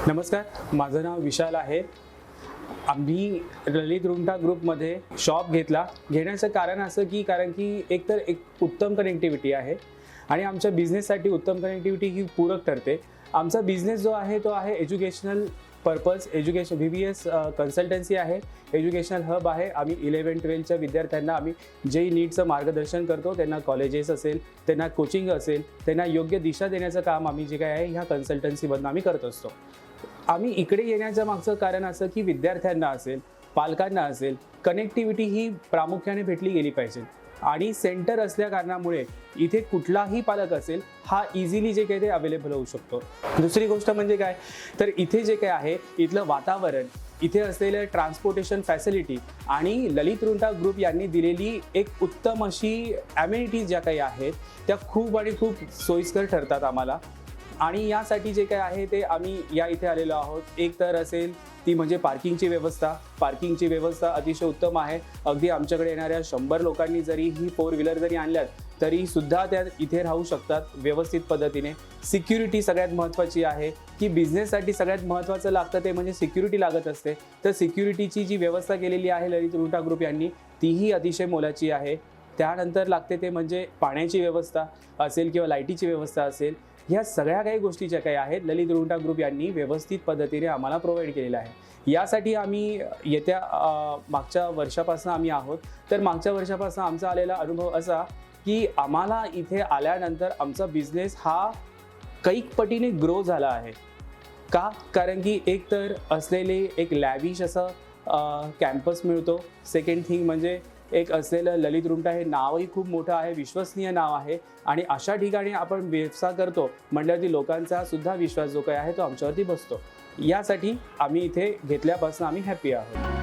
नमस्कार, माझं नाव विशाल आहे। आम्ही ललित रुंटा ग्रुपमध्ये शॉप घेण्याचं कारण असं की एक उत्तम कनेक्टिव्हिटी आहे आणि आमच्या बिझनेससाठी उत्तम कनेक्टिव्हिटी ही पूरक ठरते। आमचा बिझनेस जो आहे तो आहे educational purpose, education VBS consultancy आहे, एज्युकेशनल हब आहे। आम्ही 11-12च्या विद्यार्थ्यांना आम्ही जे नीडचं मार्गदर्शन करतो, त्यांना कॉलेजेस असेल, त्यांना कोचिंग असेल, त्यांना योग्य दिशा देण्याचं काम आम्ही जे काय आहे ह्या कन्सल्टन्सीमधून आम्ही करत असतो। आम्ही इकडे येण्याचं मागचं कारण असं की विद्यार्थ्यांना असेल, पालकांना असेल, कनेक्टिव्हिटी ही प्रामुख्याने भेटली गेली पाहिजे आणि सेंटर असल्या कारणामुळे इथे कुठलाही पालक असेल हा इझिली जे काही ते अवेलेबल होऊ शकतो। दुसरी गोष्ट म्हणजे काय, तर इथे जे काय आहे इथलं वातावरण, इथे असलेलं ट्रान्सपोर्टेशन फॅसिलिटी आणि ललित रुंटा ग्रुप यांनी दिलेली एक उत्तम अशी ॲम्युनिटीज ज्या काही आहेत त्या खूप सोयीस्कर ठरतात आम्हाला। आणि यासाठी जे काय आहे ते आम्ही या इथे आलेलो आहोत। एक तर असेल ती म्हणजे पार्किंगची व्यवस्था अतिशय उत्तम आहे। अगदी आमच्याकडे येणाऱ्या 100 लोकांनी जरी ही 4 व्हीलर जरी आणल्यात तरी सुद्धा त्या इथे राहू शकतात व्यवस्थित पद्धतीने। सिक्युरिटी सगळ्यात महत्त्वाची आहे की बिझनेससाठी सगळ्यात महत्त्वाचं लागतं ते म्हणजे सिक्युरिटी लागत असते। तर सिक्युरिटीची जी व्यवस्था केलेली आहे ललित रुंटा ग्रुप यांनी तीही अतिशय मोलाची आहे। त्यानंतर लागते ते म्हणजे पाण्याची व्यवस्था असेल किंवा लाईटीची व्यवस्था असेल, ह्या सगळ्या काही गोष्टी ज्या काही आहेत ललित रुंटा ग्रुप यांनी व्यवस्थित पद्धतीने आम्हाला प्रोव्हाइड केलेलं आहे। यासाठी आम्ही येत्या मागच्या वर्षापासून आम्ही आहोत। तर मागच्या वर्षापासून आमचा आलेला अनुभव असा की आम्हाला इथे आल्यानंतर आमचा बिझनेस हा कैक पटीने ग्रो झाला आहे। का? कारण की एक तर असलेले एक लॅविश असं कॅम्पस मिळतो। सेकंड थिंग म्हणजे एक असलेलं ललित रुंटा हे नावही खूप मोठं आहे, विश्वसनीय नाव आहे आणि अशा ठिकाणी आपण व्यवसाय करतो म्हटल्यावरती लोकांचा सुद्धा विश्वास जो काही आहे तो आमच्यावरती बसतो। यासाठी आम्ही इथे घेतल्यापासून आम्ही हॅपी आहोत।